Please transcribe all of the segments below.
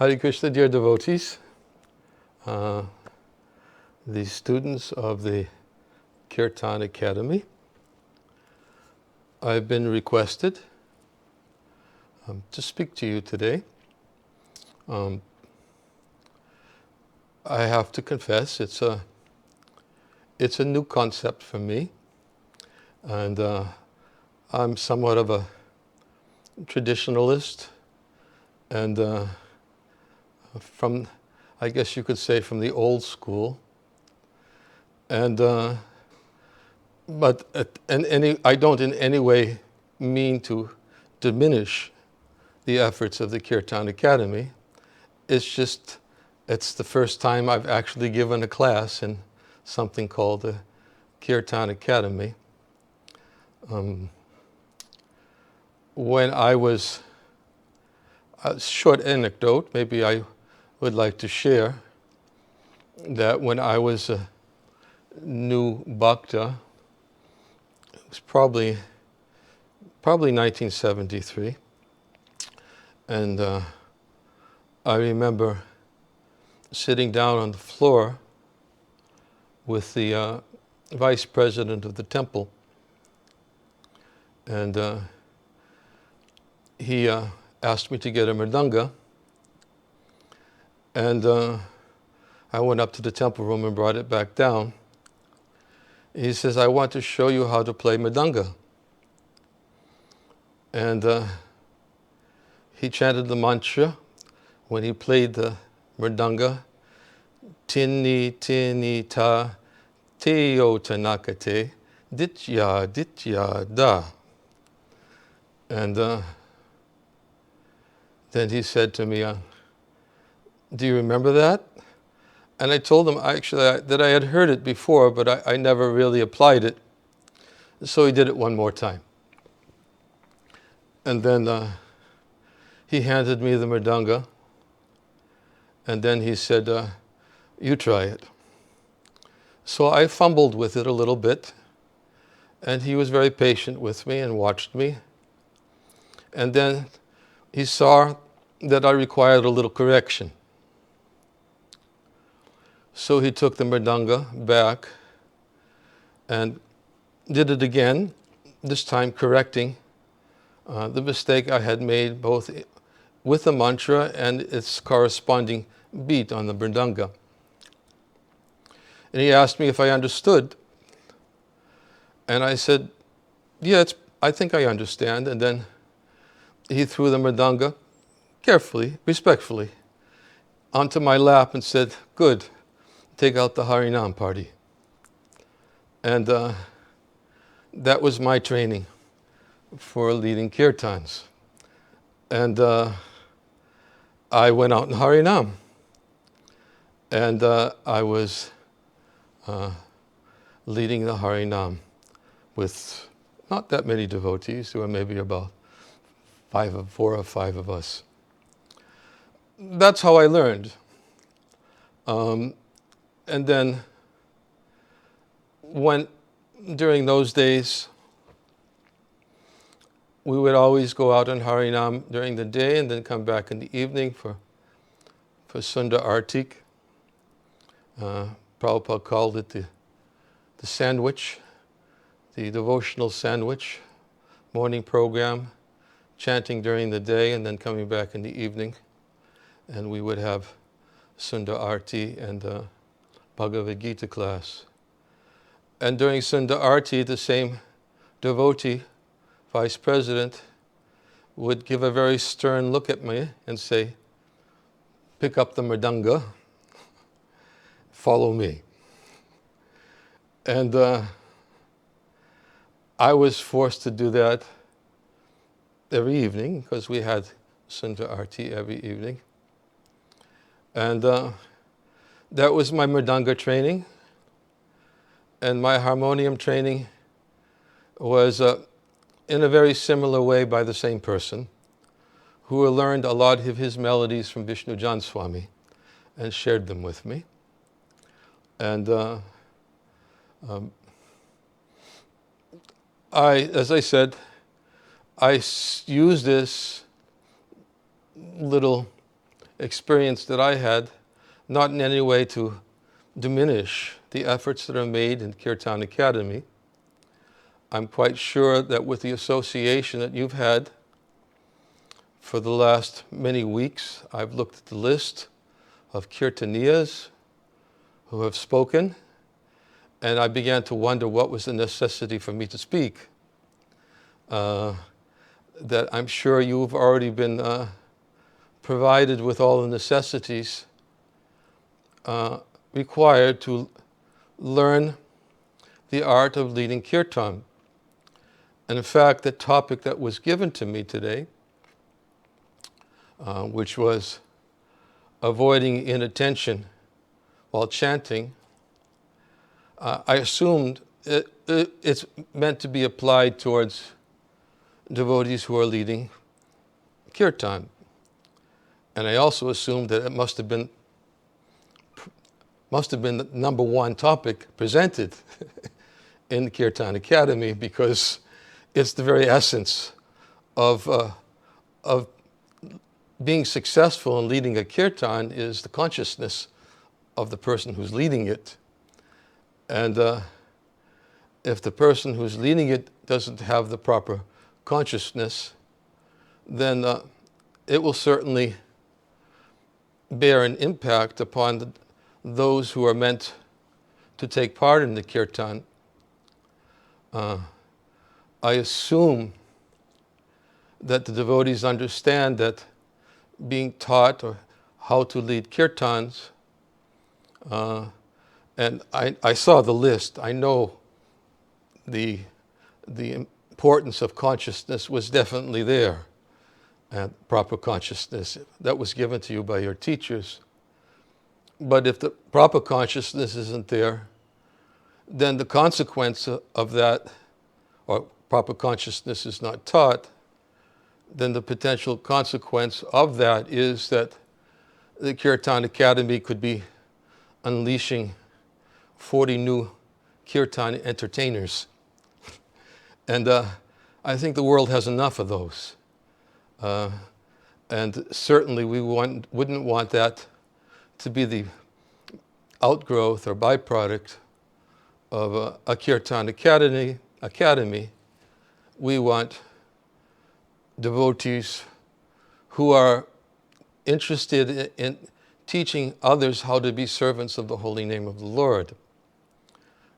Hare Krishna, dear devotees, the students of the Kirtan Academy. I've been requested to speak to you today. I have to confess, it's a new concept for me, and I'm somewhat of a traditionalist, and from, I guess you could say, from the old school. And I don't in any way mean to diminish the efforts of the Kirtan Academy. It's the first time I've actually given a class in something called the Kirtan Academy. When I was, a short anecdote, maybe I would like to share, that when I was a new bhakta, it was probably 1973, and I remember sitting down on the floor with the vice president of the temple, and he asked me to get a mridanga, and I went up to the temple room and brought it back down. He says, "I want to show you how to play mridanga." And he chanted the mantra when he played the mridanga, "Tini tini ta teo tanakate ditya ditya da." And then he said to me, "Do you remember that?" And I told him that I had heard it before, but I never really applied it. So he did it one more time. And then he handed me the mridanga, and then he said, "You try it." So I fumbled with it a little bit, and he was very patient with me and watched me. And then he saw that I required a little correction. So he took the mridanga back and did it again, this time correcting the mistake I had made both with the mantra and its corresponding beat on the mridanga. And he asked me if I understood. And I said, "Yeah, I think I understand." And then he threw the mridanga carefully, respectfully, onto my lap and said, "Good, take out the Harinam party." And that was my training for leading kirtans. And I went out in Harinam. And I was leading the Harinam with not that many devotees. There were maybe about 4 or 5 of us. That's how I learned. And then during those days, we would always go out in Harinam during the day and then come back in the evening for Sundar Artik. Prabhupada called it the sandwich, the devotional sandwich, morning program, chanting during the day and then coming back in the evening. And we would have Sundar Arti and Bhagavad Gita class. And during Sundar Arti, the same devotee, vice president, would give a very stern look at me and say, "Pick up the mridanga, follow me." And I was forced to do that every evening because we had Sundar Arti every evening. And that was my mridanga training. And my harmonium training was in a very similar way by the same person who learned a lot of his melodies from Vishnu Jan Swami and shared them with me. And as I said, I use this little experience that I had, not in any way to diminish the efforts that are made in Kirtan Academy. I'm quite sure that with the association that you've had for the last many weeks, I've looked at the list of Kirtaniyas who have spoken, and I began to wonder what was the necessity for me to speak. That I'm sure you've already been provided with all the necessities required to learn the art of leading Kirtan. And in fact, the topic that was given to me today, which was avoiding inattention while chanting, I assumed it's meant to be applied towards devotees who are leading Kirtan. And I also assumed that it must have been the number one topic presented in the Kirtan Academy, because it's the very essence of being successful in leading a Kirtan is the consciousness of the person who's leading it. And if the person who's leading it doesn't have the proper consciousness, then it will certainly bear an impact upon those who are meant to take part in the Kirtan. I assume that the devotees understand that being taught or how to lead Kirtans, and I saw the list. I know the importance of consciousness was definitely there, and proper consciousness that was given to you by your teachers. But if the proper consciousness isn't there, then the consequence of that, or proper consciousness is not taught, then the potential consequence of that is that the Kirtan Academy could be unleashing 40 new Kirtan entertainers. And I think the world has enough of those. And certainly we wouldn't want that to be the outgrowth or byproduct of a Kirtan Academy. We want devotees who are interested in teaching others how to be servants of the holy name of the Lord,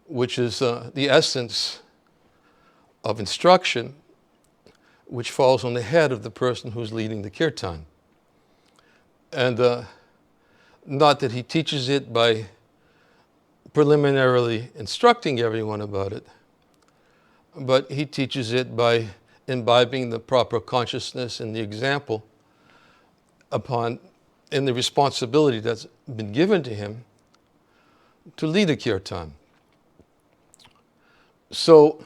which is the essence of instruction, which falls on the head of the person who's leading the Kirtan. And not that he teaches it by preliminarily instructing everyone about it, but he teaches it by imbibing the proper consciousness and the example in the responsibility that's been given to him to lead a Kirtan. So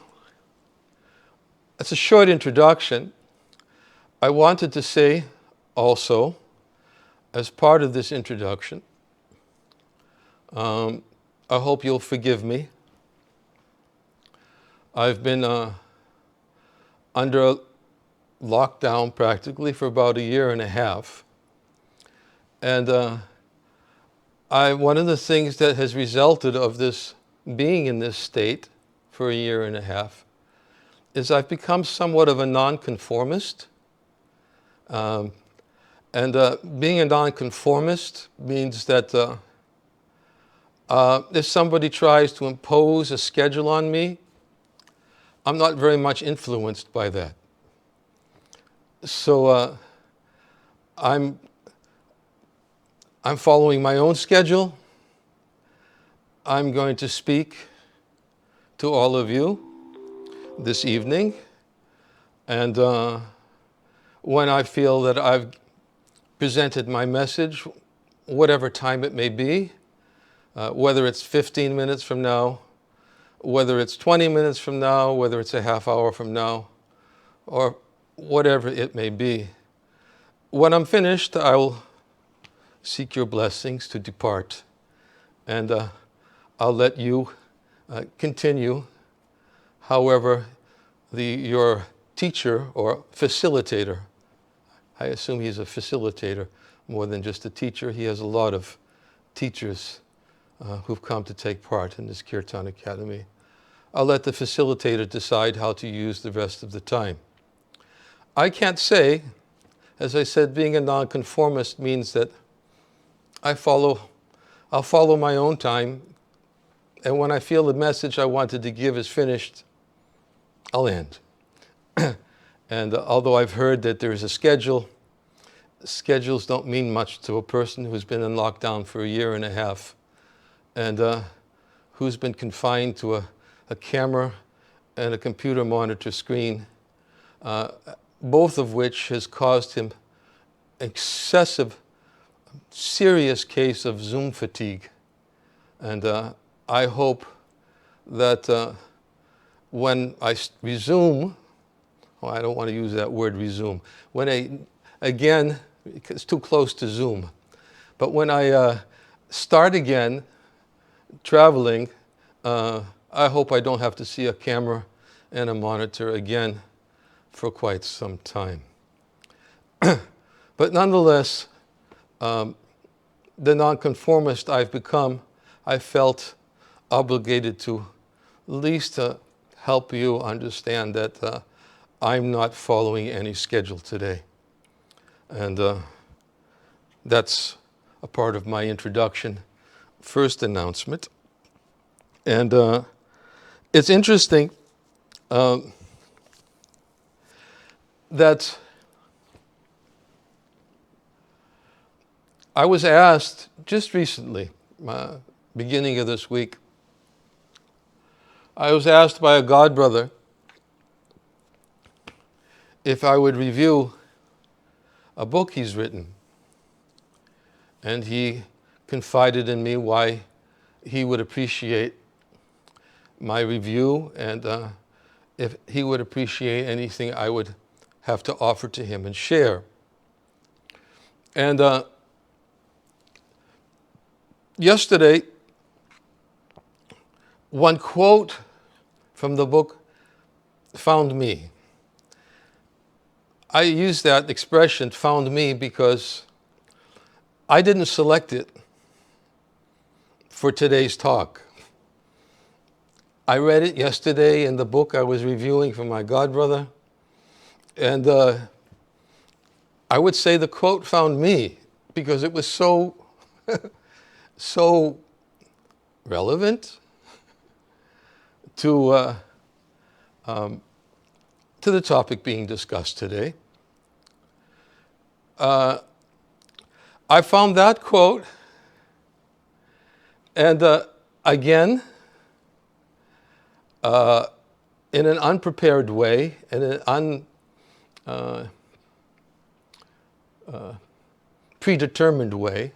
that's a short introduction. I wanted to say also, as part of this introduction, I hope you'll forgive me. I've been under lockdown practically for about 1.5 years. And one of the things that has resulted of this being in this state for 1.5 years is I've become somewhat of a nonconformist. And being a nonconformist means that if somebody tries to impose a schedule on me, I'm not very much influenced by that. So I'm following my own schedule. I'm going to speak to all of you this evening. And when I feel that I've presented my message, whatever time it may be, whether it's 15 minutes from now, whether it's 20 minutes from now, whether it's a half hour from now, or whatever it may be, when I'm finished, I will seek your blessings to depart. And I'll let you continue however your teacher or facilitator I assume he's a facilitator more than just a teacher. He has a lot of teachers who've come to take part in this Kirtan Academy. I'll let the facilitator decide how to use the rest of the time. I can't say, as I said, being a nonconformist means that I'll follow my own time, and when I feel the message I wanted to give is finished, I'll end. And although I've heard that there's a schedule, schedules don't mean much to a person who's been in lockdown for a year and a half and who's been confined to a camera and a computer monitor screen, both of which has caused him excessive, serious case of Zoom fatigue. And I hope that when I resume, I don't want to use that word resume, again, it's too close to Zoom, but when I start again traveling, I hope I don't have to see a camera and a monitor again for quite some time. But nonetheless, the nonconformist I've become, I felt obligated to at least help you understand that I'm not following any schedule today. And that's a part of my introduction, first announcement. And it's interesting that I was asked just recently, beginning of this week, I was asked by a godbrother if I would review a book he's written. And he confided in me why he would appreciate my review and if he would appreciate anything I would have to offer to him and share. And yesterday, one quote from the book found me. I use that expression, found me, because I didn't select it for today's talk. I read it yesterday in the book I was reviewing for my godbrother, and I would say the quote found me because it was so, so relevant to the topic being discussed today. I found that quote, and again, in an unprepared way, in an predetermined way.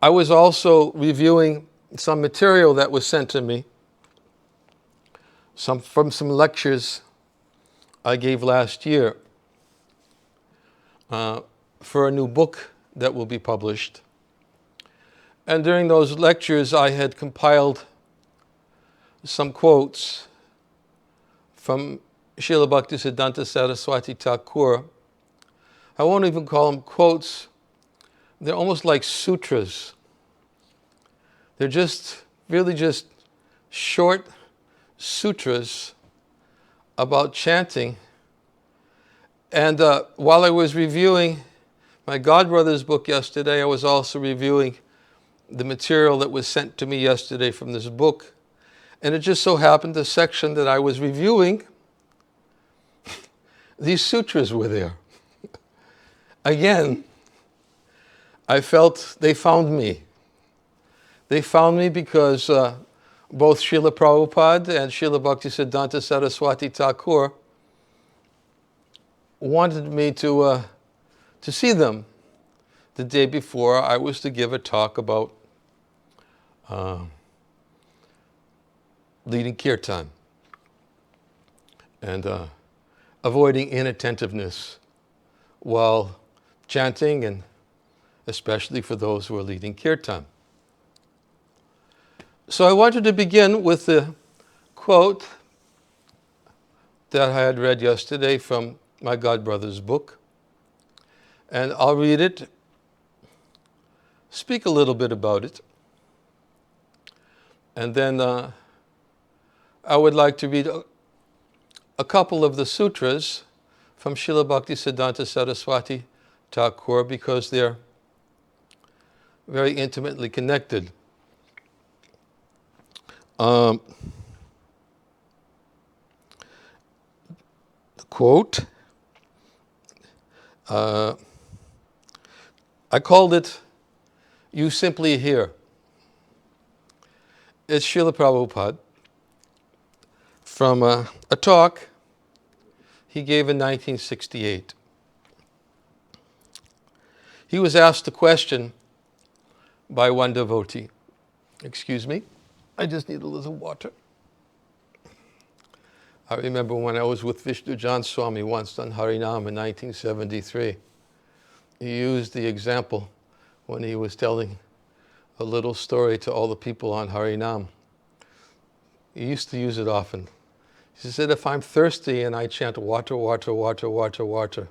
I was also reviewing some material that was sent to me from some lectures I gave last year for a new book that will be published. And during those lectures, I had compiled some quotes from Srila Bhaktisiddhanta Saraswati Thakur. I won't even call them quotes. They're almost like sutras. They're really just short sutras about chanting. And while I was reviewing my godbrother's book yesterday, I was also reviewing the material that was sent to me yesterday from this book. And it just so happened the section that I was reviewing, these sutras were there. Again, I felt they found me. They found me because both Srila Prabhupada and Srila Bhaktisiddhanta Saraswati Thakur wanted me to see them the day before I was to give a talk about leading Kirtan and avoiding inattentiveness while chanting, and especially for those who are leading Kirtan. So I wanted to begin with the quote that I had read yesterday from my godbrother's book, and I'll read it, speak a little bit about it, and then I would like to read a couple of the sutras from Srila Bhaktisiddhanta Saraswati Thakur because they're very intimately connected. The quote, I called it, "You Simply Hear." It's Srila Prabhupada from a talk he gave in 1968. He was asked a question by one devotee. Excuse me, I just need a little water. I remember when I was with Vishnu Jan Swami once on Harinam in 1973. He used the example when he was telling a little story to all the people on Harinam. He used to use it often. He said, if I'm thirsty and I chant water, water, water, water, water,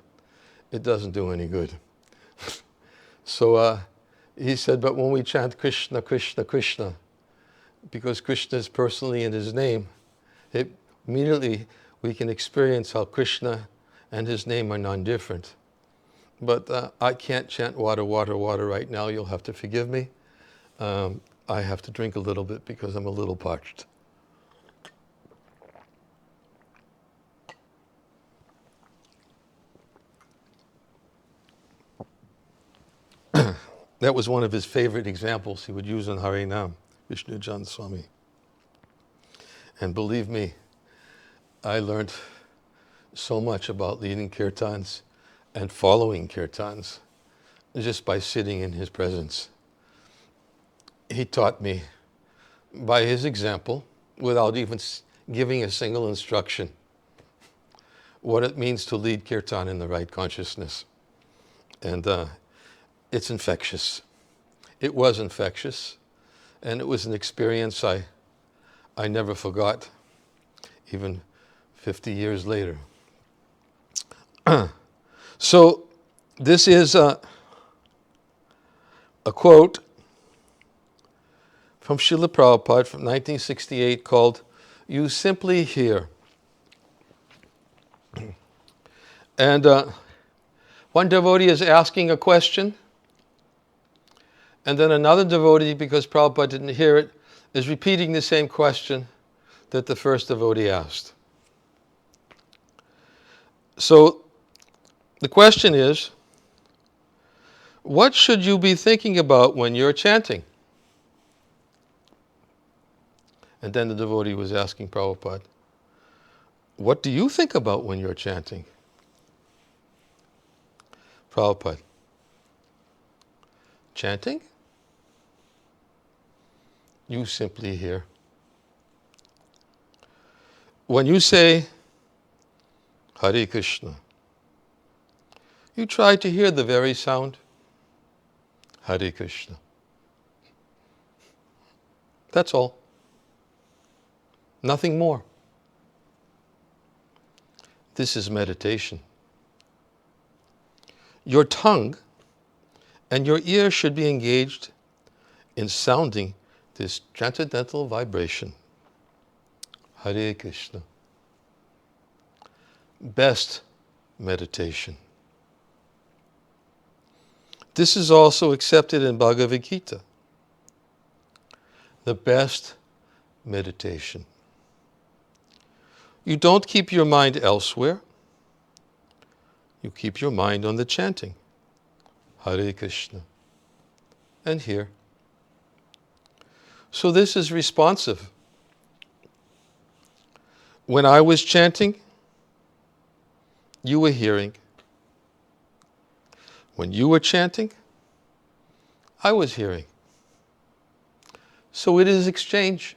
it doesn't do any good. So he said, but when we chant Krishna, Krishna, Krishna, because Krishna is personally in his name, immediately we can experience how Krishna and his name are non-different. But I can't chant water, water, water right now. You'll have to forgive me. I have to drink a little bit because I'm a little parched. That was one of his favorite examples he would use in Harinam, Vishnu Jan Swami. And believe me, I learned so much about leading kirtans and following kirtans just by sitting in his presence. He taught me by his example, without even giving a single instruction, what it means to lead kirtan in the right consciousness. And it's infectious. It was infectious, and it was an experience I never forgot, even 50 years later. So this is a quote from Srila Prabhupada from 1968 called, "You Simply Hear." And one devotee is asking a question, and then another devotee, because Prabhupada didn't hear it, is repeating the same question that the first devotee asked. So the question is, what should you be thinking about when you're chanting? And then the devotee was asking Prabhupada, what do you think about when you're chanting? Prabhupada, chanting? You simply hear. When you say Hare Krishna, you try to hear the very sound, Hare Krishna. That's all. Nothing more. This is meditation. Your tongue and your ear should be engaged in sounding this transcendental vibration. Hare Krishna. Best meditation. This is also accepted in Bhagavad Gita. The best meditation. You don't keep your mind elsewhere. You keep your mind on the chanting. Hare Krishna. And here. So this is responsive. When I was chanting, you were hearing. When you were chanting, I was hearing. So it is exchange.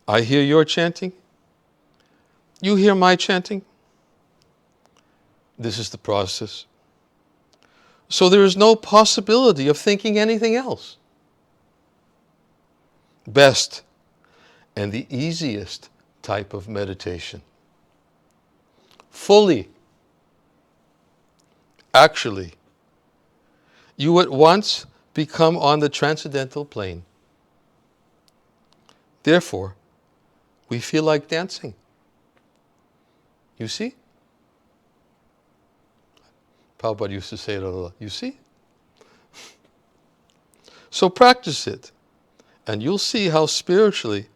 I hear your chanting. You hear my chanting. This is the process. So there is no possibility of thinking anything else. Best and the easiest type of meditation. Fully actually, you at once become on the transcendental plane. Therefore, we feel like dancing. You see? Prabhupada used to say it a lot. You see? So practice it, and you'll see how spiritually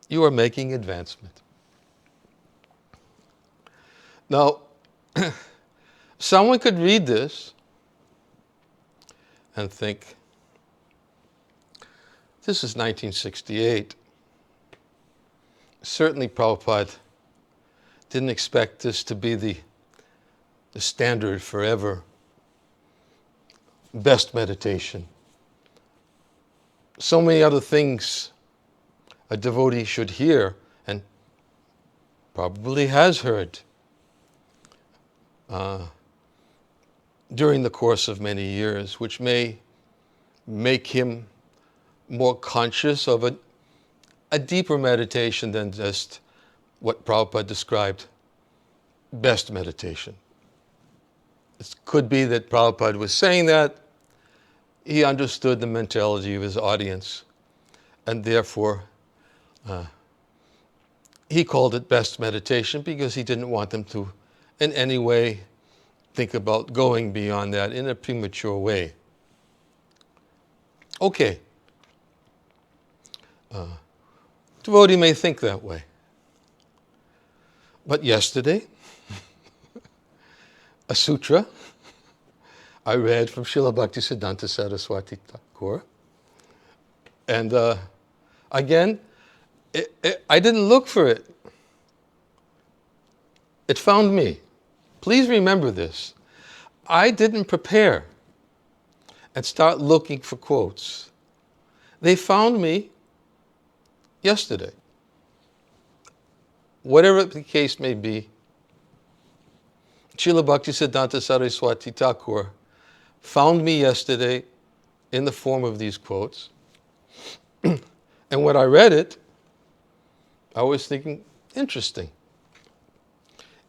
you are making advancement. Now, someone could read this and think, this is 1968. Certainly Prabhupada didn't expect this to be the standard forever. Best meditation. So many other things a devotee should hear, and probably has heard during the course of many years, which may make him more conscious of a deeper meditation than just what Prabhupada described, best meditation. It could be that Prabhupada was saying that he understood the mentality of his audience, and therefore he called it best meditation because he didn't want them to in any way think about going beyond that in a premature way. Okay. Devotee may think that way. But yesterday, a sutra I read from Srila Bhaktisiddhanta Saraswati Thakur. And again, I didn't look for it. It found me. Please remember this. I didn't prepare and start looking for quotes. They found me yesterday. Whatever the case may be, Srila Bhaktisiddhanta Saraswati Thakur found me yesterday in the form of these quotes. And when I read it, I was thinking, interesting.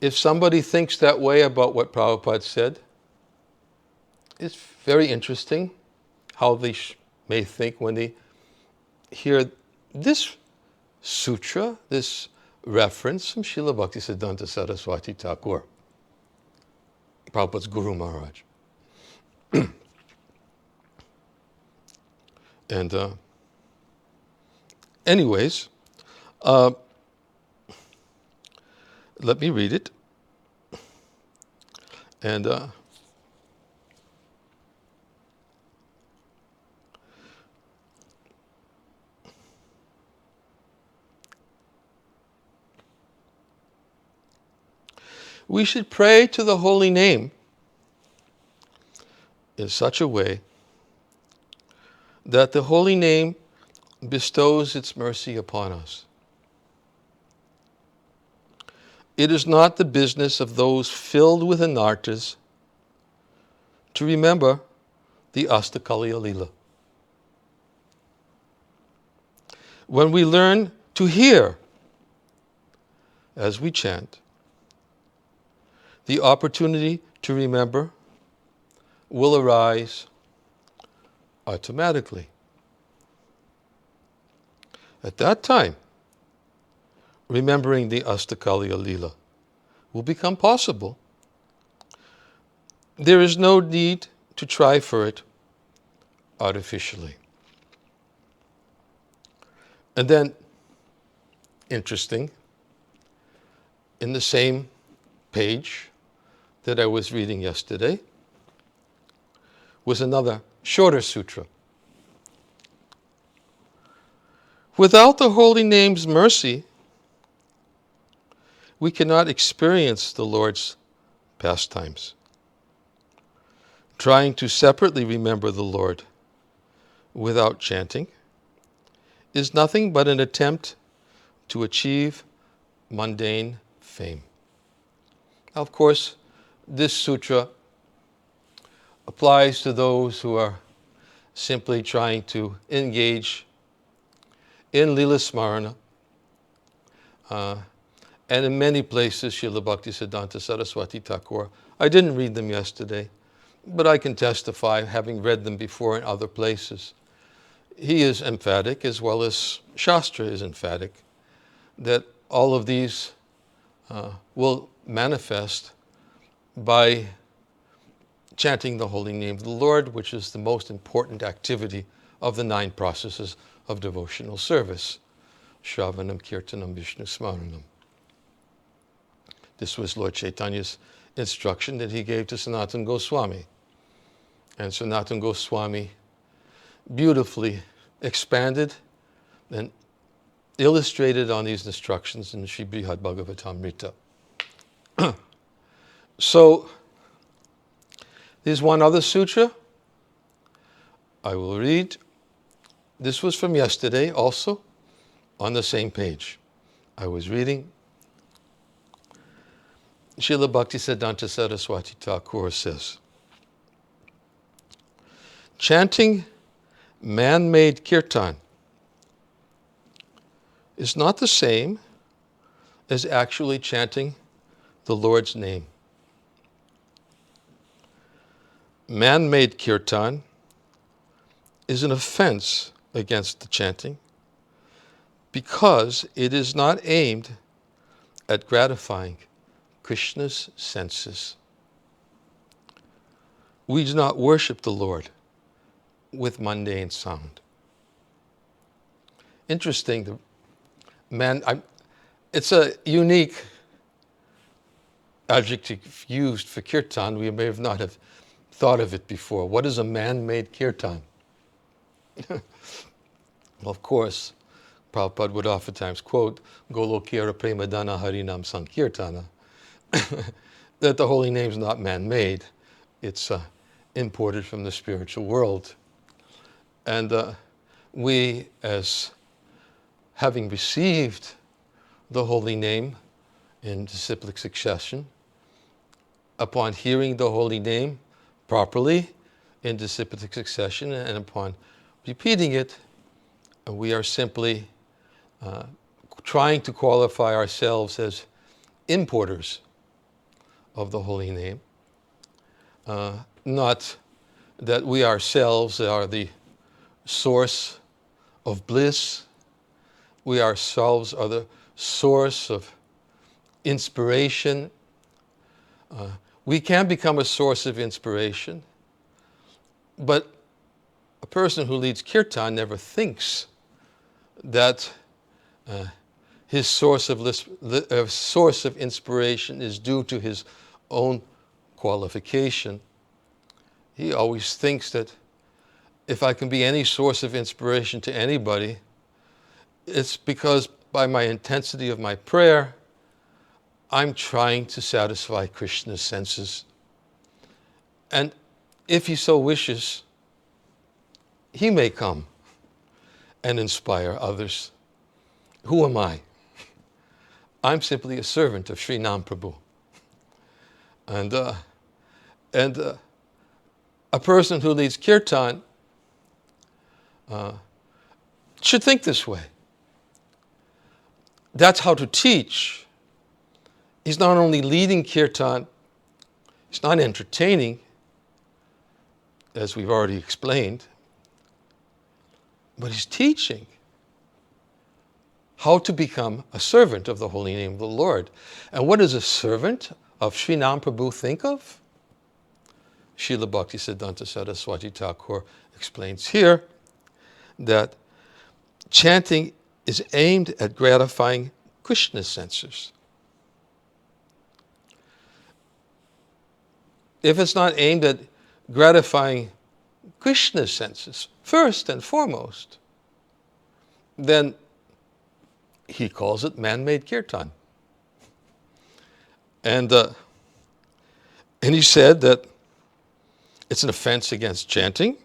If somebody thinks that way about what Prabhupada said, it's very interesting how they may think when they hear this sutra, this reference from Srila Bhaktisiddhanta Saraswati Thakur, Prabhupada's Guru Maharaj. And anyways, let me read it. And we should pray to the holy name in such a way that the holy name bestows its mercy upon us. It is not the business of those filled with anartas to remember the Astakaliya Lila. When we learn to hear as we chant, the opportunity to remember will arise automatically. At that time, remembering the Astakaliya Lila will become possible. There is no need to try for it artificially. And then, interesting, in the same page that I was reading yesterday was another shorter sutra. Without the holy name's mercy, we cannot experience the Lord's pastimes. Trying to separately remember the Lord without chanting is nothing but an attempt to achieve mundane fame. Now, of course, this sutra applies to those who are simply trying to engage in Lila Smarana. And in many places, Srila Bhaktisiddhanta Saraswati Thakur, I didn't read them yesterday, but I can testify, having read them before in other places. He is emphatic, as well as Shastra is emphatic, that all of these will manifest by chanting the holy name of the Lord, which is the most important activity of the 9 processes of devotional service. Shravanam, Kirtanam, Vishnu Smaranam. This was Lord Chaitanya's instruction that he gave to Sanatana Goswami. And Sanatana Goswami beautifully expanded and illustrated on these instructions in Sri Brihad Bhagavatamrita. So, there's one other sutra I will read. This was from yesterday also, on the same page. I was reading. Srila Bhaktisiddhanta Saraswati Thakur says, chanting man-made kirtan is not the same as actually chanting the Lord's name. Man-made kirtan is an offense against the chanting because it is not aimed at gratifying Krishna's senses. We do not worship the Lord with mundane sound. Interesting, it's a unique adjective used for kirtan. We may have not have thought of it before. What is a man-made kirtan? Well, of course, Prabhupada would oftentimes quote, Golokira Premadana Harinam Sankirtana, that the holy name is not man-made. It's imported from the spiritual world. And we, as having received the holy name in disciplic succession, upon hearing the holy name properly in disciplic succession and upon repeating it, we are simply trying to qualify ourselves as importers of the holy name. Not that we ourselves are the source of bliss. We ourselves are the source of inspiration. We can become a source of inspiration, but a person who leads kirtan never thinks that his source of inspiration is due to his own qualification. He always thinks that if I can be any source of inspiration to anybody, it's because by my intensity of my prayer, I'm trying to satisfy Krishna's senses. And if he so wishes, he may come and inspire others. Who am I? I'm simply a servant of Sri Nam Prabhu. And a person who leads kirtan should think this way. That's how to teach. He's not only leading kirtan, he's not entertaining, as we've already explained, but he's teaching how to become a servant of the holy name of the Lord. And what does a servant of Sri Nam Prabhu think of? Srila Bhaktisiddhanta Saraswati Thakur explains here that chanting is aimed at gratifying Krishna's senses. If it's not aimed at gratifying Krishna's senses, first and foremost, then he calls it man-made kirtan. And he said that it's an offense against chanting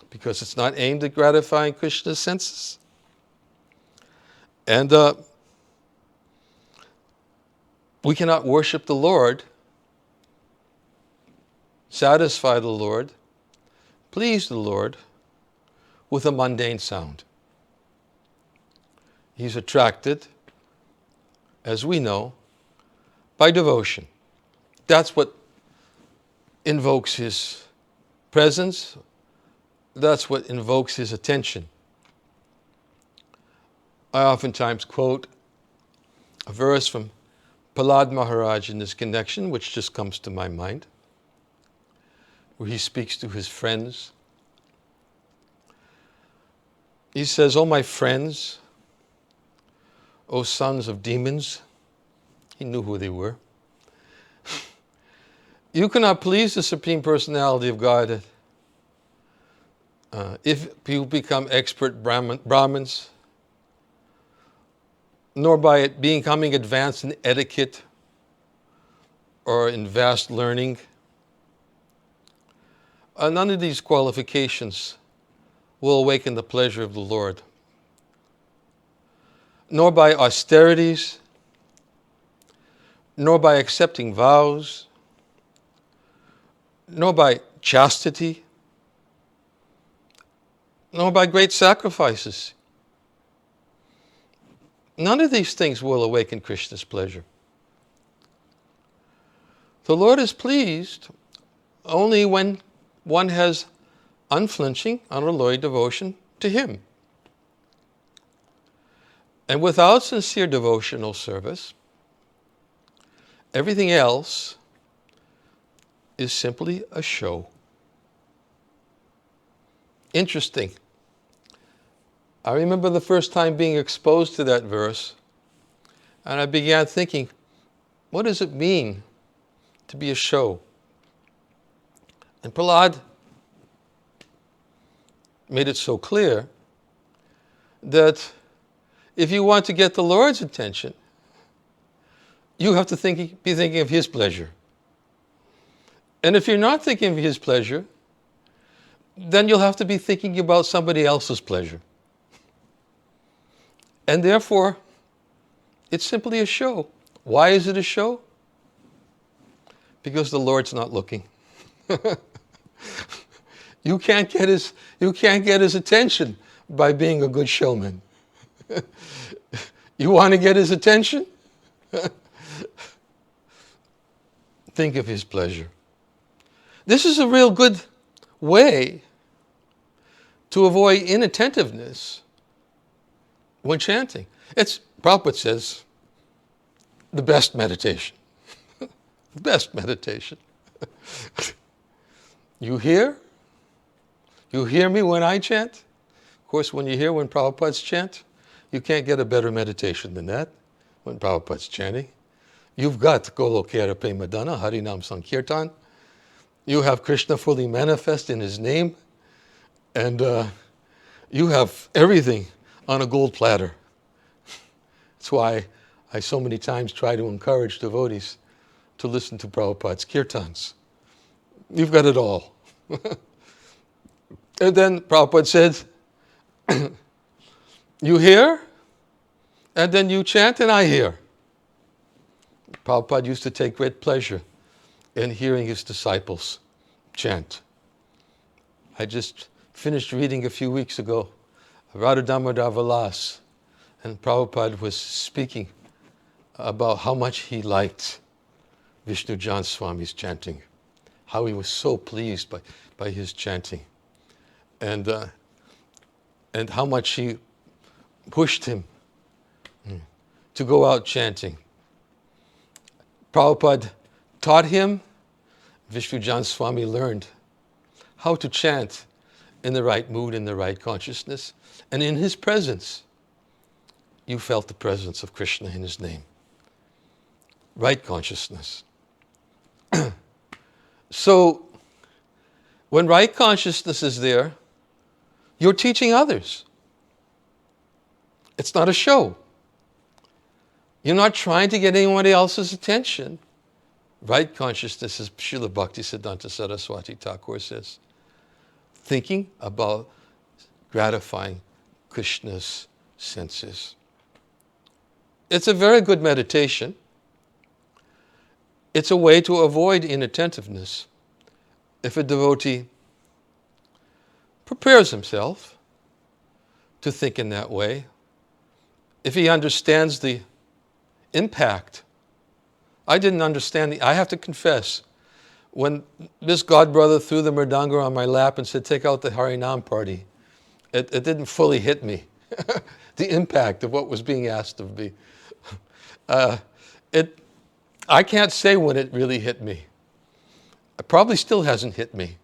because it's not aimed at gratifying Krishna's senses. And we cannot worship the Lord, satisfy the Lord, please the Lord with a mundane sound. He's attracted, as we know, by devotion. That's what invokes his presence. That's what invokes his attention. I oftentimes quote a verse from Prahlad Maharaj in this connection, which just comes to my mind, where he speaks to his friends. He says, "O my friends, O sons of demons," he knew who they were, "you cannot please the Supreme Personality of Godhead if you become expert Brahmins, nor by it becoming advanced in etiquette or in vast learning. None of these qualifications will awaken the pleasure of the Lord, nor by austerities, nor by accepting vows, nor by chastity, nor by great sacrifices. None of these things will awaken Krishna's pleasure. The Lord is pleased only when one has unflinching, unalloyed devotion to Him. And without sincere devotional service, everything else is simply a show." Interesting. I remember the first time being exposed to that verse, and I began thinking, what does it mean to be a show? And Prahlad made it so clear that if you want to get the Lord's attention, you have to be thinking of His pleasure. And if you're not thinking of His pleasure, then you'll have to be thinking about somebody else's pleasure. And therefore, it's simply a show. Why is it a show? Because the Lord's not looking. You can't get his attention by being a good showman. You want to get His attention? Think of His pleasure. This is a real good way to avoid inattentiveness when chanting. It's, Prabhupada says, the best meditation. The best meditation. You hear? You hear me when I chant? Of course, when Prabhupada's chant, you can't get a better meditation than that when Prabhupada's chanting. You've got Golokera Premadana, Harinam Sankirtan. You have Krishna fully manifest in His name, and you have everything on a gold platter. That's why I so many times try to encourage devotees to listen to Prabhupada's kirtans. You've got it all. And then Prabhupada said, you hear, and then you chant, and I hear. Prabhupada used to take great pleasure in hearing his disciples chant. I just finished reading a few weeks ago Radha Damodar Vilas, and Prabhupada was speaking about how much he liked Vishnu Jan Swami's chanting, how he was so pleased by his chanting, and how much he pushed him to go out chanting. Prabhupada taught him, Vishnu Jan Swami learned how to chant in the right mood, in the right consciousness, and in his presence, you felt the presence of Krishna in His name. Right consciousness. So, when right consciousness is there, you're teaching others. It's not a show. You're not trying to get anyone else's attention. Right consciousness, as Srila Bhaktisiddhanta Saraswati Thakur says, thinking about gratifying Krishna's senses. It's a very good meditation. It's a way to avoid inattentiveness. If a devotee prepares himself to think in that way, if he understands the impact. I didn't understand I have to confess, When this godbrother threw the mridanga on my lap and said, take out the Harinam party, it didn't fully hit me. The impact of what was being asked of me. I can't say when it really hit me. It probably still hasn't hit me.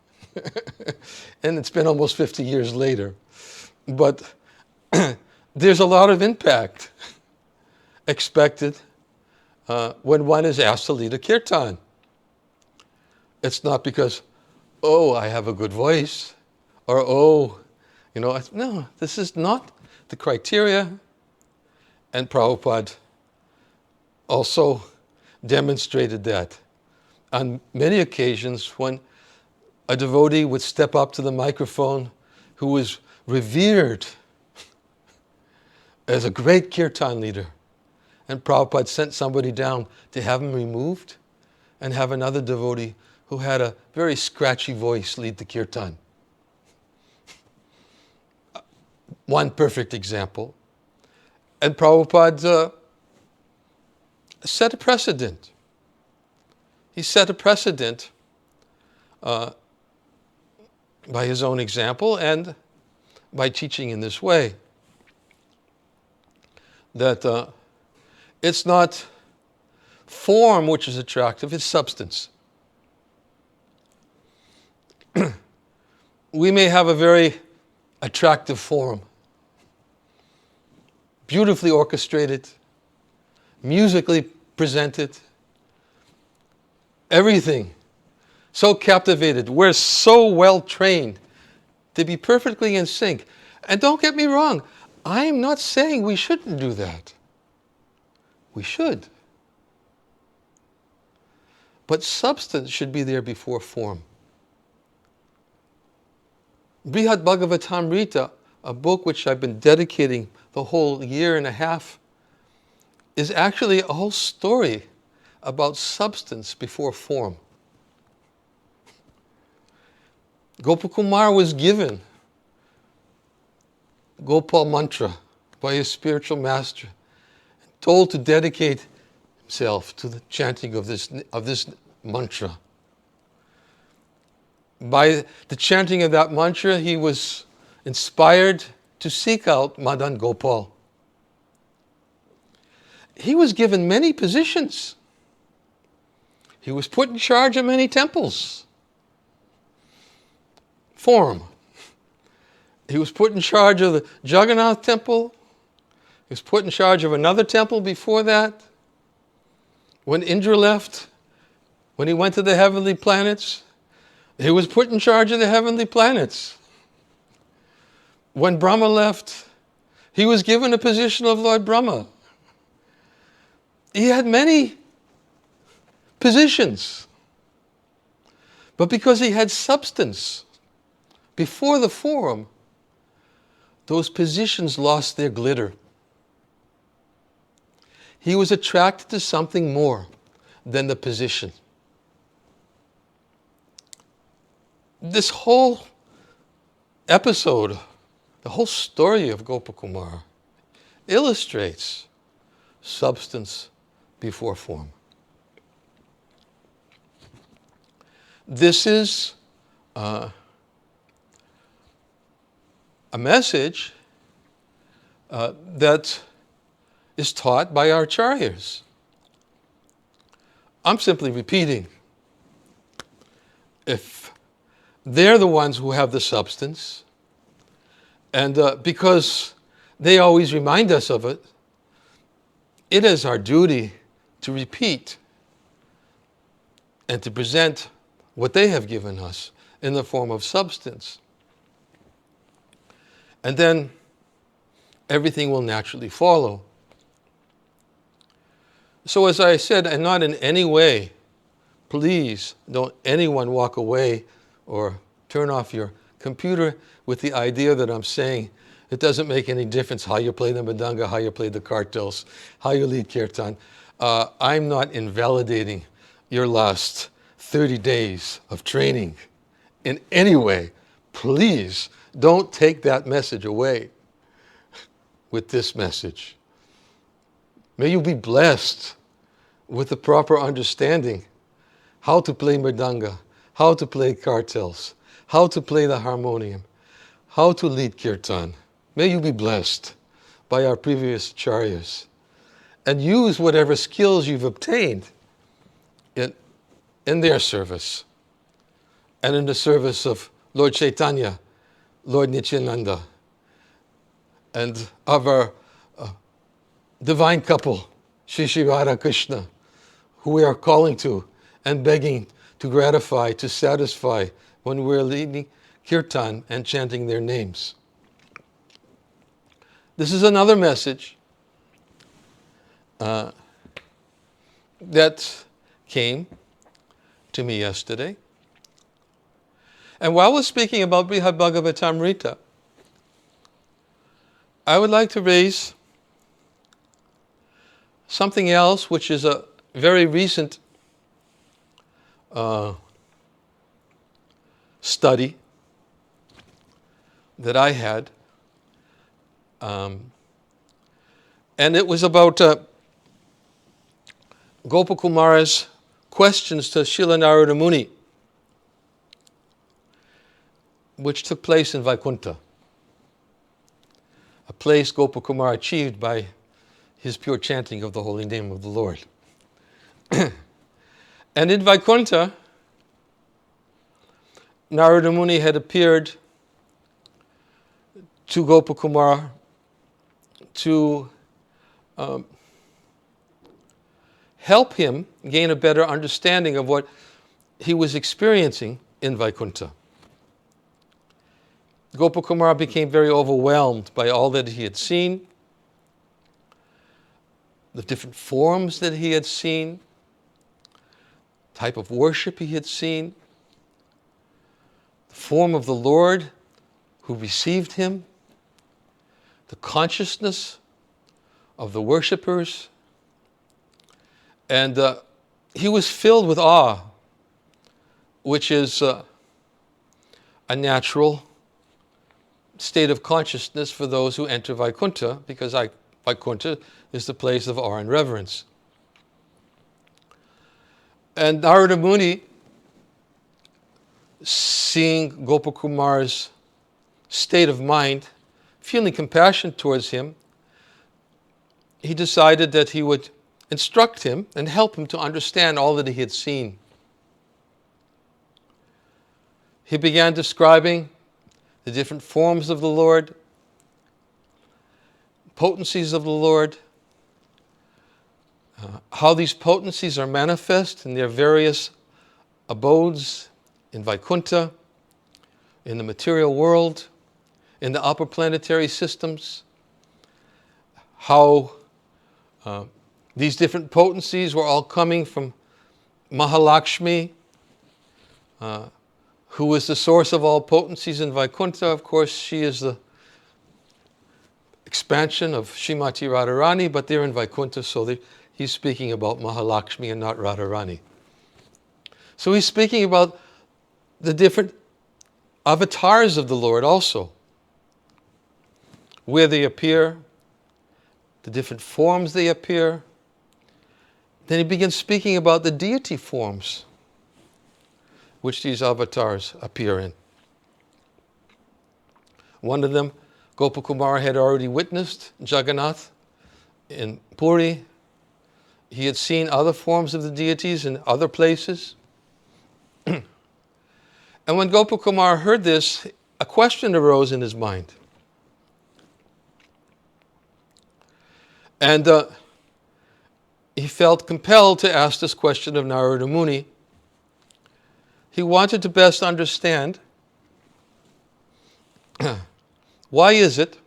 And it's been almost 50 years later. But there's a lot of impact expected when one is asked to lead a kirtan. It's not because, oh, I have a good voice, or oh, no, this is not the criteria. And Prabhupada also demonstrated that on many occasions when a devotee would step up to the microphone who was revered as a great kirtan leader, and Prabhupada sent somebody down to have him removed and have another devotee who had a very scratchy voice lead the kirtan. One perfect example. And Prabhupada set a precedent. He set a precedent by his own example and by teaching in this way. That it's not form which is attractive, it's substance. We may have a very attractive form, beautifully orchestrated, musically presented, everything so captivated. We're so well trained to be perfectly in sync. And don't get me wrong, I'm not saying we shouldn't do that. We should. But substance should be there before form. Brihad Bhagavatamrita, a book which I've been dedicating the whole year and a half, is actually a whole story about substance before form. Gopakumar was given Gopal mantra by his spiritual master, told to dedicate himself to the chanting of this mantra. By the chanting of that mantra, he was inspired to seek out Madan Gopal. He was given many positions. He was put in charge of many temples. Form. He was put in charge of the Jagannath temple. He was put in charge of another temple before that. When Indra left, when he went to the heavenly planets, he was put in charge of the heavenly planets. When Brahma left, he was given a position of Lord Brahma. He had many positions. But because he had substance before the form, those positions lost their glitter. He was attracted to something more than the position. This whole episode, the whole story of Gopakumar, illustrates substance before form. This is a message that is taught by our acharyas. I'm simply repeating. If they're the ones who have the substance, and because they always remind us of it, it is our duty to repeat and to present what they have given us in the form of substance. And then everything will naturally follow. So as I said, and not in any way, please don't anyone walk away or turn off your computer with the idea that I'm saying it doesn't make any difference how you play the mridanga, how you play the kartals, how you lead kirtan. I'm not invalidating your last 30 days of training in any way. Please don't take that message away with this message. May you be blessed with the proper understanding how to play mridanga, how to play kartals, how to play the harmonium, how to lead kirtan. May you be blessed by our previous acharyas and use whatever skills you've obtained in their service and in the service of Lord Chaitanya, Lord Nityananda, and of our divine couple, Shri Shri Radha Krishna, who we are calling to and begging to gratify, to satisfy when we're leading kirtan and chanting their names. This is another message that came to me yesterday. And while we're speaking about Brihad Bhagavatamrita, I would like to raise something else which is a very recent study that I had. And it was about Gopakumara's questions to Srila Narada Muni, which took place in Vaikuntha, a place Gopakumara achieved by his pure chanting of the holy name of the Lord. And in Vaikuntha, Narada Muni had appeared to Gopakumara to help him gain a better understanding of what he was experiencing in Vaikuntha. Gopakumara became very overwhelmed by all that he had seen, the different forms that he had seen, type of worship he had seen, the form of the Lord who received him, the consciousness of the worshippers. And he was filled with awe, which is a natural state of consciousness for those who enter Vaikuntha, because Vaikuntha is the place of awe and reverence. And Narada Muni, seeing Gopakumar's state of mind, feeling compassion towards him, he decided that he would instruct him and help him to understand all that he had seen. He began describing the different forms of the Lord, potencies of the Lord, how these potencies are manifest in their various abodes in Vaikuntha, in the material world, in the upper planetary systems, how these different potencies were all coming from Mahalakshmi, who is the source of all potencies in Vaikuntha. Of course, she is the expansion of Srimati Radharani, but they're in Vaikuntha, so he's speaking about Mahalakshmi and not Radharani. So he's speaking about the different avatars of the Lord also, where they appear, the different forms they appear. Then he begins speaking about the deity forms which these avatars appear in. One of them, Gopakumara had already witnessed, Jagannath, in Puri. He had seen other forms of the deities in other places. And when Gopakumara heard this, a question arose in his mind. And he felt compelled to ask this question of Narada Muni. He wanted to best understand why is it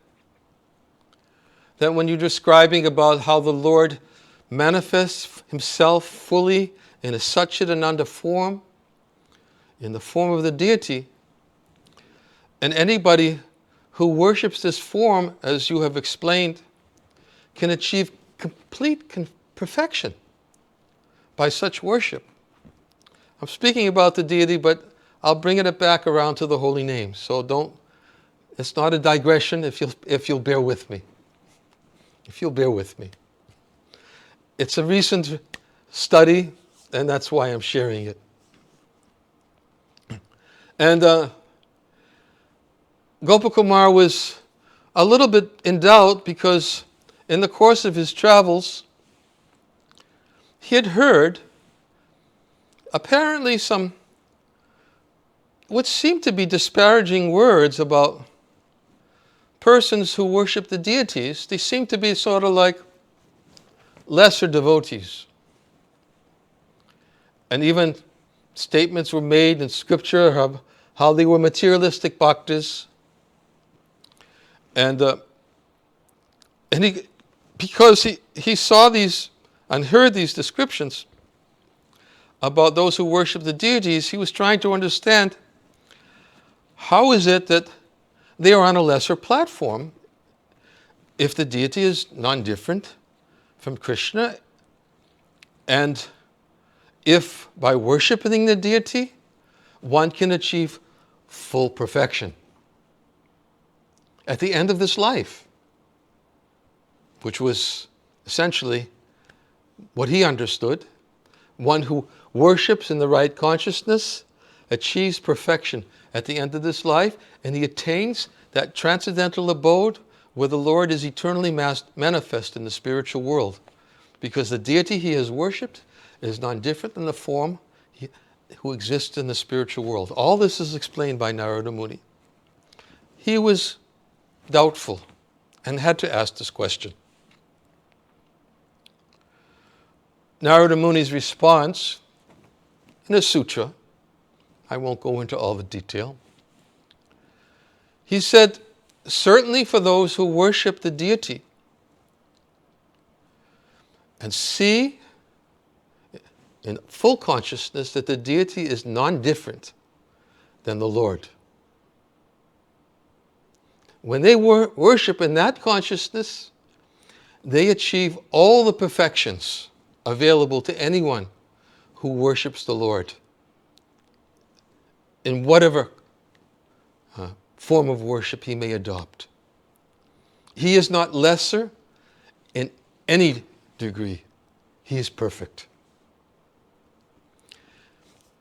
that when you're describing about how the Lord manifests himself fully in a Satchidananda form, in the form of the deity, and anybody who worships this form, as you have explained, can achieve complete perfection by such worship. I'm speaking about the deity, but I'll bring it back around to the holy name. So it's not a digression if you'll bear with me. If you'll bear with me. It's a recent study and that's why I'm sharing it. And Gopakumar was a little bit in doubt because in the course of his travels, he had heard apparently some what seemed to be disparaging words about persons who worship the deities. They seemed to be sort of like lesser devotees. And even statements were made in scripture of how they were materialistic bhaktas. And because he saw these and heard these descriptions about those who worship the deities, he was trying to understand how is it that they are on a lesser platform if the deity is non-different from Krishna, and if by worshiping the deity one can achieve full perfection at the end of this life, which was essentially what he understood. One who worships in the right consciousness achieves perfection at the end of this life, and he attains that transcendental abode where the Lord is eternally manifest in the spiritual world, because the deity he has worshipped is none different than the form who exists in the spiritual world. All this is explained by Narada Muni. He was doubtful and had to ask this question. Narada Muni's response in a sutra, I won't go into all the detail. He said, certainly for those who worship the deity and see in full consciousness that the deity is non-different than the Lord. When they worship in that consciousness, they achieve all the perfections available to anyone who worships the Lord in whatever form of worship he may adopt. He is not lesser in any degree. He is perfect.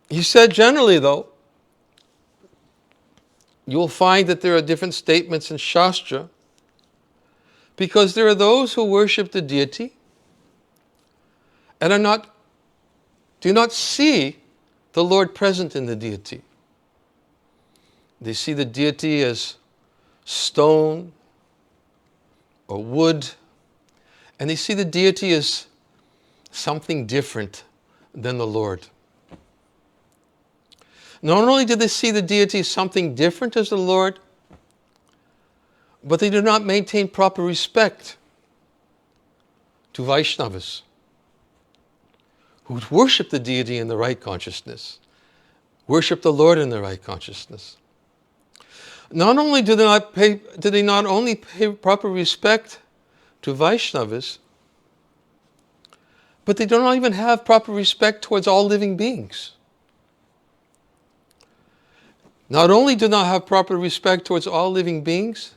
He said generally, though, you'll find that there are different statements in Shastra, because there are those who worship the deity and do not see the Lord present in the deity. They see the deity as stone or wood, and they see the deity as something different than the Lord. Not only do they see the deity as something different as the Lord, but they do not maintain proper respect to Vaishnavas who worship the deity in the right consciousness, worship the Lord in the right consciousness. Not only do they not only pay proper respect to Vaishnavas, but they do not even have proper respect towards all living beings. Not only do not have proper respect towards all living beings,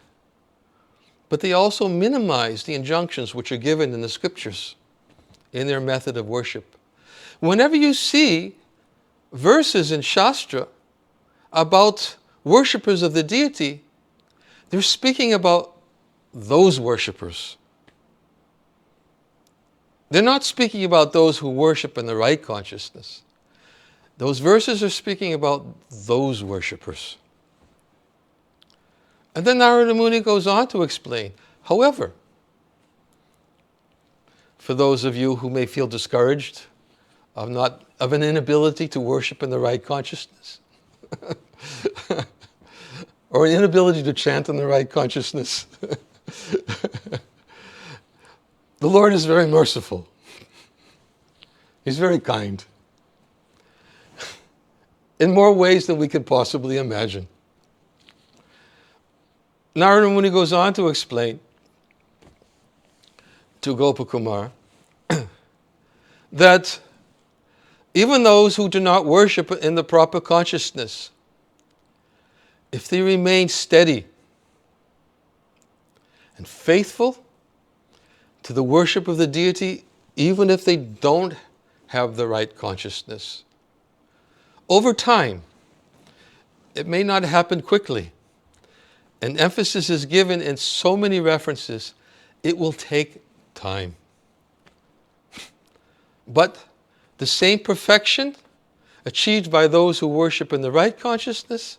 but they also minimize the injunctions which are given in the scriptures in their method of worship. Whenever you see verses in Shastra about worshippers of the deity, they're speaking about those worshippers. They're not speaking about those who worship in the right consciousness. Those verses are speaking about those worshippers. And then Narada Muni goes on to explain, however, for those of you who may feel discouraged of an inability to worship in the right consciousness, or an inability to chant in the right consciousness, the Lord is very merciful. He's very kind. In more ways than we could possibly imagine. Narada Muni goes on to explain to Gopakumar that even those who do not worship in the proper consciousness, if they remain steady and faithful to the worship of the deity, even if they don't have the right consciousness. Over time, it may not happen quickly. And emphasis is given in so many references, it will take time. But the same perfection achieved by those who worship in the right consciousness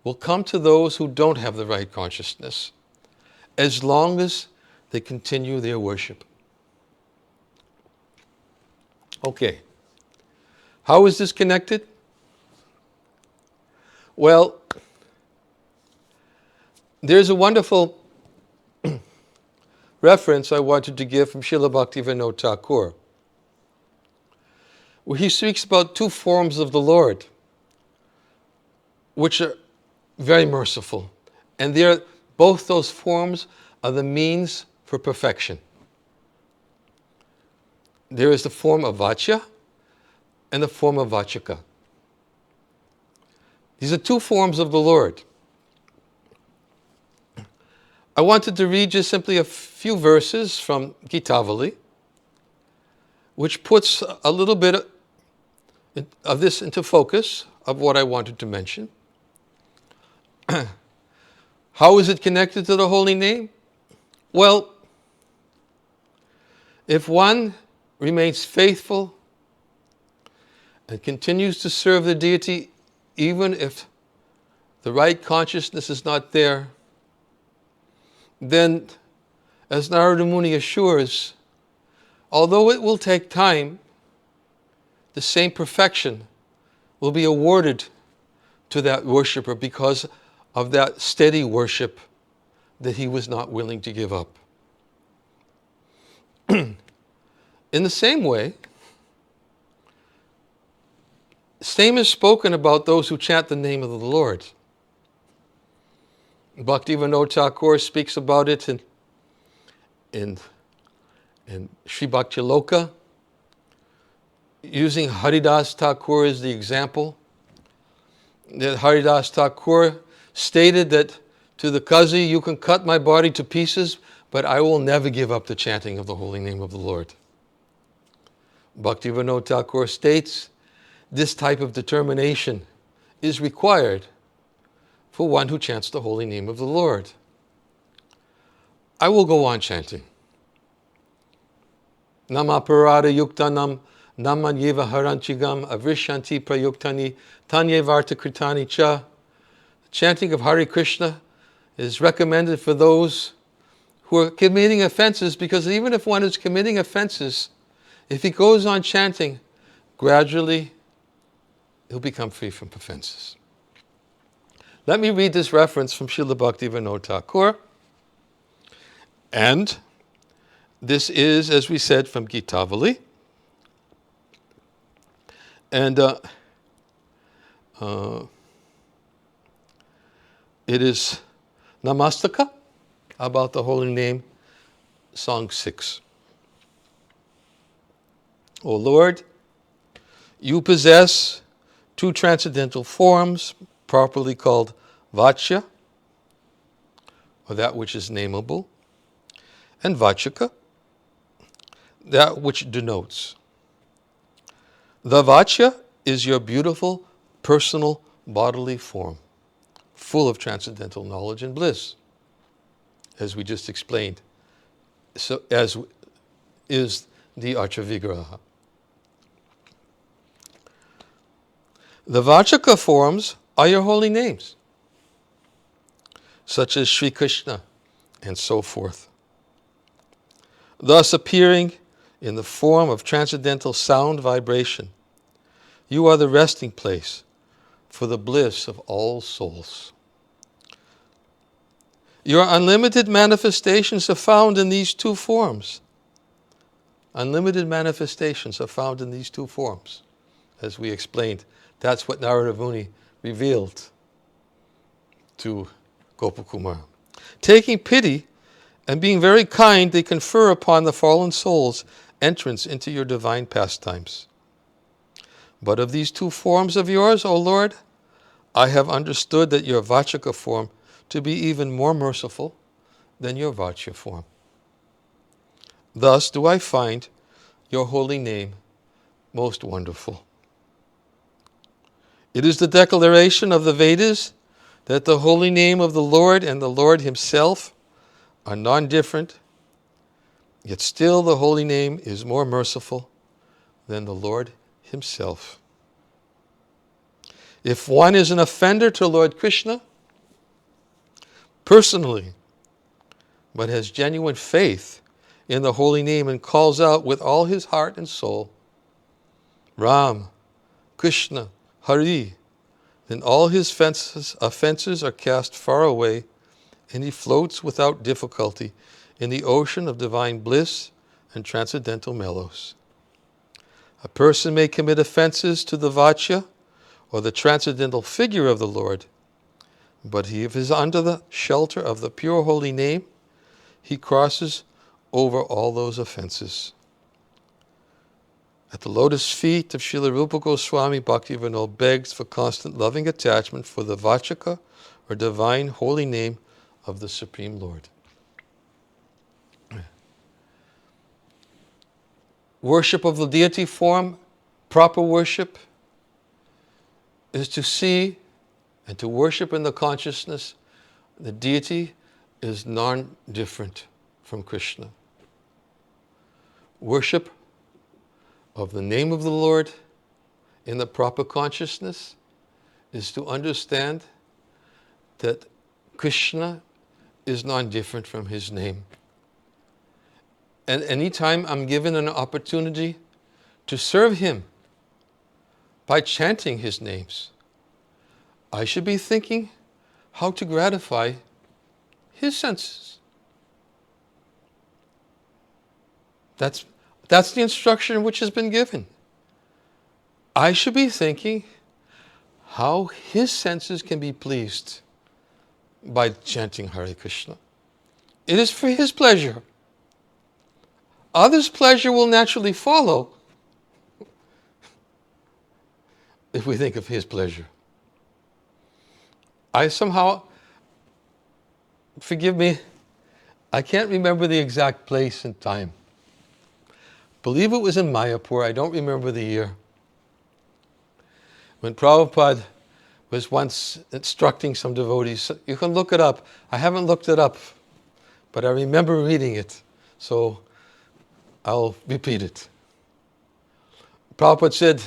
will come to those who don't have the right consciousness, as long as they continue their worship. Okay, how is this connected? Well, there's a wonderful reference I wanted to give from Srila Bhaktivinoda Thakur, where he speaks about two forms of the Lord, which are very merciful. And both those forms are the means for perfection. There is the form of Vachya and the form of Vachaka. These are two forms of the Lord. I wanted to read just simply a few verses from Gitavali, which puts a little bit of this into focus of what I wanted to mention. How is it connected to the holy name? Well, if one remains faithful and continues to serve the deity, even if the right consciousness is not there, then, as Narada Muni assures, although it will take time, the same perfection will be awarded to that worshipper because of that steady worship that he was not willing to give up. In the same way, same is spoken about those who chant the name of the Lord. Bhaktivinoda Thakur speaks about it in Sri Bhakti Loka, using Haridas Thakur as the example. That Haridas Thakur stated that to the Kazi, you can cut my body to pieces, but I will never give up the chanting of the holy name of the Lord. Bhaktivinoda Thakur states, this type of determination is required for one who chants the holy name of the Lord. I will go on chanting. Namaparada yuktanam namanyeva haranchigam avrishanti prayuktani tanyevarta kritani cha. Chanting of Hare Krishna is recommended for those who are committing offenses, because even if one is committing offenses, if he goes on chanting, gradually he'll become free from offenses. Let me read this reference from Srila Bhaktivinoda Thakur. And this is, as we said, from Gitavali. And it is Namastaka, about the holy name, Song 6. O Lord, you possess two transcendental forms, properly called Vachya, or that which is nameable, and Vachaka, that which denotes. The Vachya is your beautiful, personal, bodily form, full of transcendental knowledge and bliss, as we just explained, so as is the Archavigraha. The Vachaka forms are your holy names, such as Sri Krishna and so forth, thus appearing in the form of transcendental sound vibration. You are the resting place for the bliss of all souls. Your unlimited manifestations are found in these two forms. Unlimited manifestations are found in these two forms, as we explained. That's what Narada Muni revealed to Gopakumar. Taking pity and being very kind, they confer upon the fallen souls entrance into your divine pastimes. But of these two forms of yours, O Lord, I have understood that your Vachaka form to be even more merciful than your Vachya form. Thus do I find your holy name most wonderful. It is the declaration of the Vedas that the holy name of the Lord and the Lord himself are non-different, yet still the holy name is more merciful than the Lord himself. If one is an offender to Lord Krishna personally, but has genuine faith in the holy name and calls out with all his heart and soul, Ram, Krishna, Hari, then all his offenses are cast far away, and he floats without difficulty in the ocean of divine bliss and transcendental mellows. A person may commit offenses to the Vachya or the transcendental figure of the Lord, but if he is under the shelter of the pure holy name, he crosses over all those offenses. At the lotus feet of Srila Rupa Goswami, Bhaktivinoda begs for constant loving attachment for the Vachaka or divine holy name of the Supreme Lord. Worship of the deity form, proper worship, is to see and to worship in the consciousness the deity is non-different from Krishna. Worship of the name of the Lord in the proper consciousness is to understand that Krishna is non-different from his name. And anytime I'm given an opportunity to serve him by chanting his names, I should be thinking how to gratify his senses. That's the instruction which has been given. I should be thinking how his senses can be pleased by chanting Hare Krishna. It is for his pleasure. Others' pleasure will naturally follow if we think of his pleasure. I somehow, forgive me, I can't remember the exact place and time. Believe it was in Mayapur, I don't remember the year, when Prabhupada was once instructing some devotees. You can look it up. I haven't looked it up, but I remember reading it, so I'll repeat it. Prabhupada said,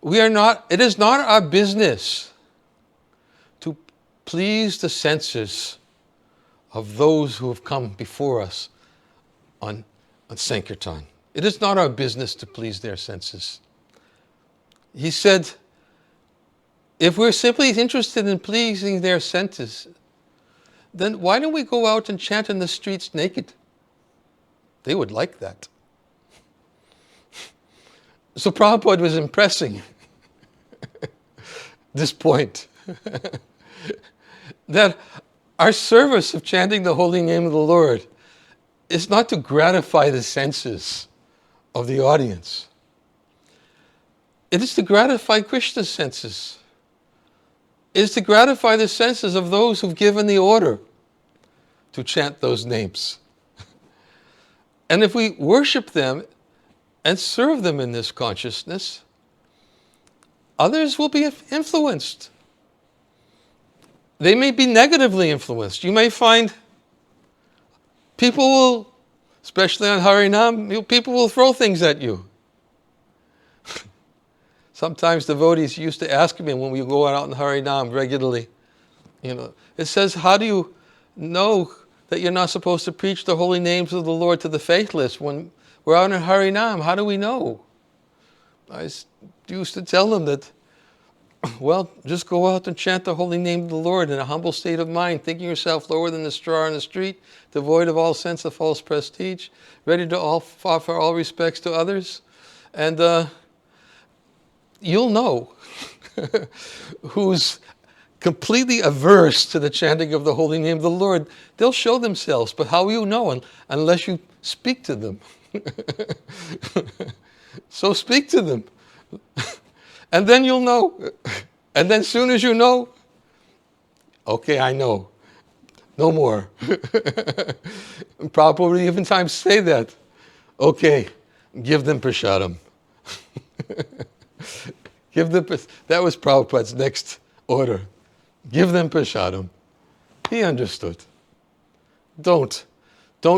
it is not our business to please the senses of those who have come before us on Sankirtan. It is not our business to please their senses. He said, if we're simply interested in pleasing their senses, then why don't we go out and chant in the streets naked? They would like that. So Prabhupada was impressing this point, that our service of chanting the holy name of the Lord is not to gratify the senses of the audience. It is to gratify Krishna's senses. It is to gratify the senses of those who've given the order to chant those names. And if we worship them and serve them in this consciousness, others will be influenced. They may be negatively influenced. You may find people will, especially on Harinam, people will throw things at you. Sometimes devotees used to ask me when we go out in Harinam regularly, it says, how do you know that you're not supposed to preach the holy names of the Lord to the faithless when we're out in Harinam? How do we know? I used to tell them that, well, just go out and chant the holy name of the Lord in a humble state of mind, thinking yourself lower than the straw on the street, devoid of all sense of false prestige, ready to offer all respects to others. And you'll know who's completely averse to the chanting of the holy name of the Lord. They'll show themselves, but how will you know unless you speak to them? So speak to them. And then you'll know. And then as soon as you know, okay, I know. No more. And Prabhupada would even times say that. Okay, Give them prasadam. That was Prabhupada's next order. Give them prasadam. He understood. Don't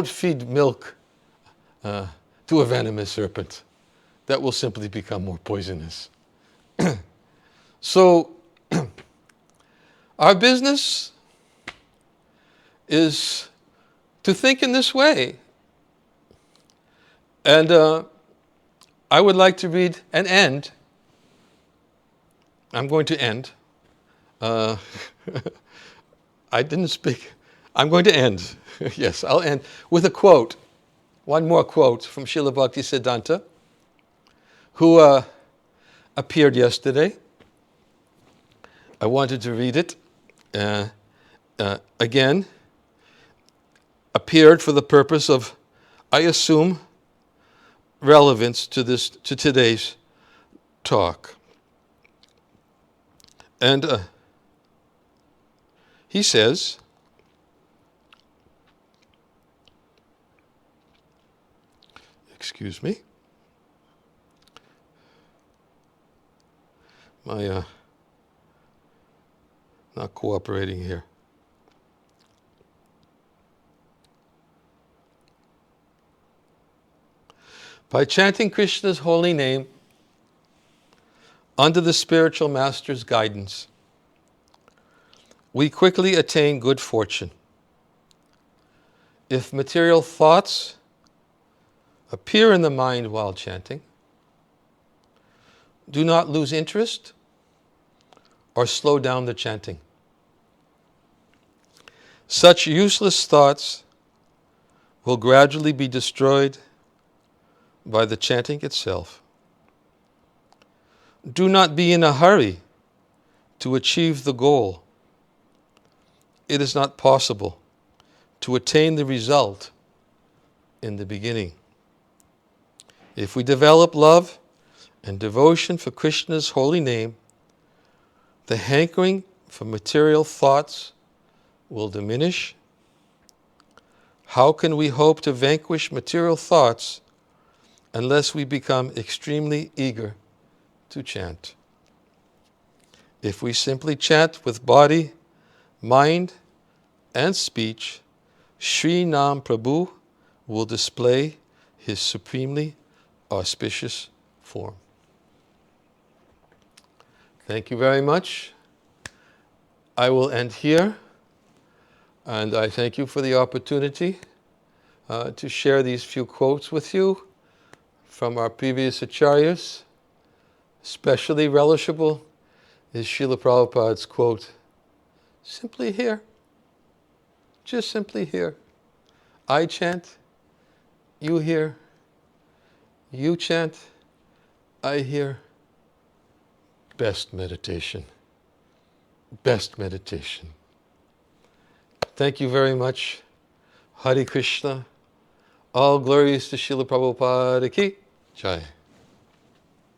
feed milk to a venomous serpent. That will simply become more poisonous. So, our business is to think in this way. And I would like to read and end. I'm going to end. I didn't speak. I'm going to end. Yes, I'll end with a quote. One more quote from Srila Bhaktisiddhanta, who appeared yesterday. I wanted to read it. Again, appeared for the purpose of, I assume, relevance to today's talk. And he says, excuse me, my not cooperating here. By chanting Krishna's holy name under the spiritual master's guidance, we quickly attain good fortune. If material thoughts appear in the mind while chanting, do not lose interest or slow down the chanting. Such useless thoughts will gradually be destroyed by the chanting itself. Do not be in a hurry to achieve the goal. It is not possible to attain the result in the beginning. If we develop love and devotion for Krishna's holy name, the hankering for material thoughts will diminish. How can we hope to vanquish material thoughts unless we become extremely eager to chant? If we simply chant with body, mind, and speech, Sri Nam Prabhu will display his supremely auspicious form. Thank you very much. I will end here, and I thank you for the opportunity to share these few quotes with you from our previous acharyas. Especially relishable is Srila Prabhupada's quote, simply here, just simply here. I chant, you hear, you chant, I hear. Best meditation. Best meditation. Thank you very much. Hare Krishna. All glories to Srila Prabhupada ki Jai.